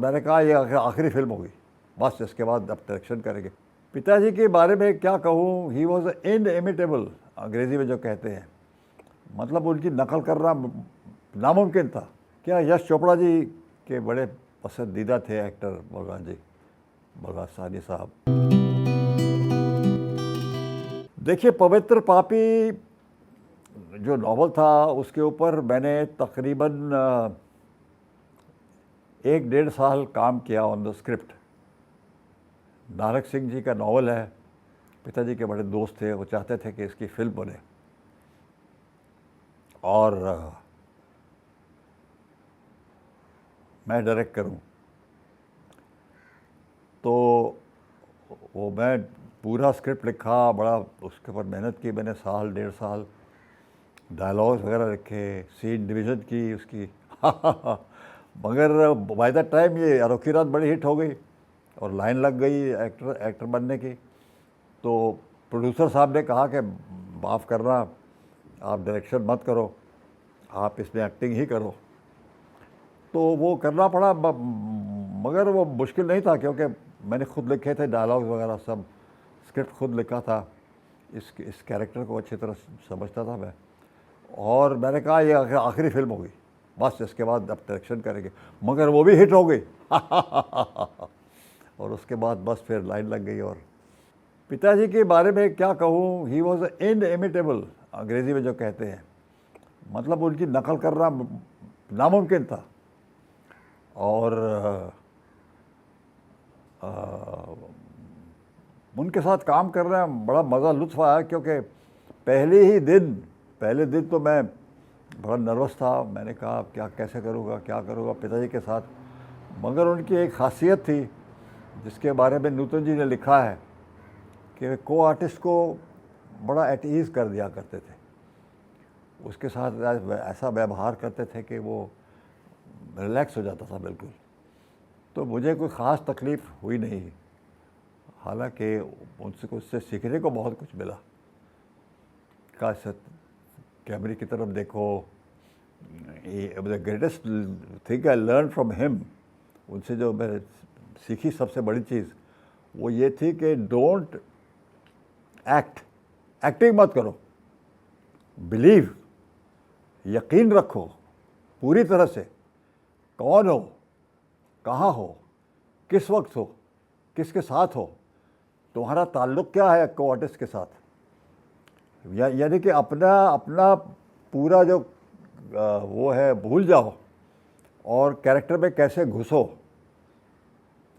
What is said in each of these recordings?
मैंने कहा ये आखिरी फिल्म होगी, बस इसके बाद अब डायरेक्शन करेंगे। पिताजी के बारे में क्या कहूँ, ही वॉज इनइमिटेबल, अंग्रेज़ी में जो कहते हैं, मतलब उनकी नकल करना नामुमकिन था। क्या यश चोपड़ा जी के बड़े पसंदीदा थे एक्टर बलराज जी, बलराज साहनी साहब। देखिए, पवित्र पापी जो नॉवल था उसके ऊपर मैंने तकरीबन 1-1.5 साल काम किया on the script. Nanak Singh ji का नॉवल है, पिताजी के बड़े दोस्त थे, वो चाहते थे कि इसकी फिल्म बने और मैं डायरेक्ट करूं। तो वो मैं पूरा स्क्रिप्ट लिखा, बड़ा उसके ऊपर मेहनत की मैंने, 1-1.5 साल डायलॉग्स वगैरह लिखे, सीन डिवीज़न की उसकी मगर बाय द टाइम ये अनोखी रात बड़ी हिट हो गई और लाइन लग गई एक्टर बनने की। तो प्रोड्यूसर साहब ने कहा कि माफ़ करना, आप डायरेक्शन मत करो, आप इसमें एक्टिंग ही करो। तो वो करना पड़ा, मगर वो मुश्किल नहीं था क्योंकि मैंने खुद लिखे थे डायलॉग्स वगैरह, सब स्क्रिप्ट खुद लिखा था, इस कैरेक्टर को अच्छी तरह समझता था मैं। और मैंने कहा ये आखिरी फिल्म होगी, बस इसके बाद अब डायरेक्शन करेंगे, मगर वो भी हिट हो गई और उसके बाद बस फिर लाइन लग गई। और पिताजी के बारे में क्या कहूँ, ही वॉज इनइमिटेबल, अंग्रेज़ी में जो कहते हैं, मतलब उनकी नकल करना नामुमकिन था। और उनके साथ काम करने में बड़ा मज़ा लुत्फ़ आया क्योंकि पहले दिन तो मैं बड़ा नर्वस था। मैंने कहा क्या कैसे करूँगा, क्या करूँगा पिताजी के साथ। मगर उनकी एक खासियत थी जिसके बारे में नूतन जी ने लिखा है कि को आर्टिस्ट को बड़ा एट ईज़ कर दिया करते थे, उसके साथ ऐसा व्यवहार करते थे कि वो रिलैक्स हो जाता था बिल्कुल। तो मुझे कोई ख़ास तकलीफ़ हुई नहीं, हालांकि उससे सीखने को बहुत कुछ मिला। कैमरे की तरफ देखो, the greatest thing I learn from him, उनसे जो मैं सीखी सबसे बड़ी चीज़ वो ये थी कि डोंट एक्टिंग मत करो, बिलीव, यकीन रखो पूरी तरह से, कौन हो, कहाँ हो, किस वक्त हो, किसके साथ हो, तुम्हारा ताल्लुक़ क्या है को आर्टिस्ट के साथ, यानी कि अपना पूरा जो वो है भूल जाओ और कैरेक्टर में कैसे घुसो।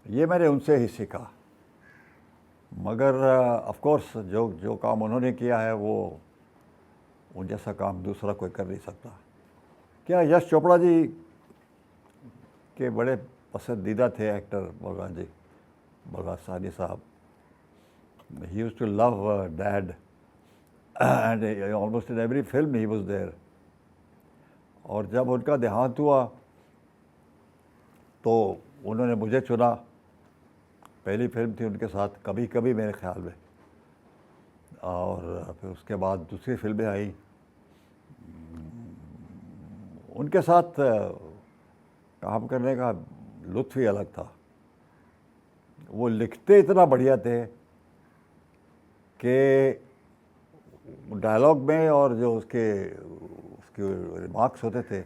ये मैंने उनसे ही सीखा। मगर ऑफ कोर्स जो काम उन्होंने किया है वो उन जैसा काम दूसरा कोई कर नहीं सकता। क्या यश चोपड़ा जी के बड़े पसंदीदा थे एक्टर बलराज जी, बलराज साहनी साहब। He used to love dad and almost in every film he was there. और जब उनका देहांत हुआ तो उन्होंने मुझे चुना, पहली फिल्म थी उनके साथ कभी कभी मेरे ख्याल में, और फिर उसके बाद दूसरी फिल्में आई। उनके साथ काम करने का लुत्फ़ ही अलग था। वो लिखते इतना बढ़िया थे कि डायलॉग में और जो उसके रिमार्क्स होते थे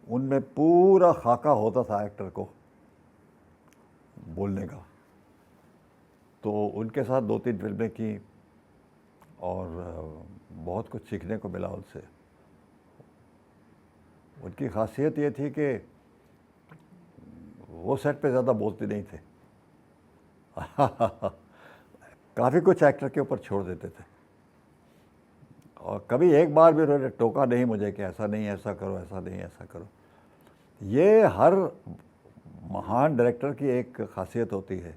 उनमें पूरा खाका होता था एक्टर को बोलने का। तो उनके साथ 2-3 फिल्में की और बहुत कुछ सीखने को मिला उनसे। उनकी खासियत ये थी कि वो सेट पे ज़्यादा बोलते नहीं थे काफ़ी कुछ एक्टर के ऊपर छोड़ देते थे और कभी एक बार भी उन्होंने टोका नहीं मुझे कि ऐसा नहीं, ऐसा करो, ऐसा नहीं, ऐसा करो। ये हर महान डायरेक्टर की एक खासियत होती है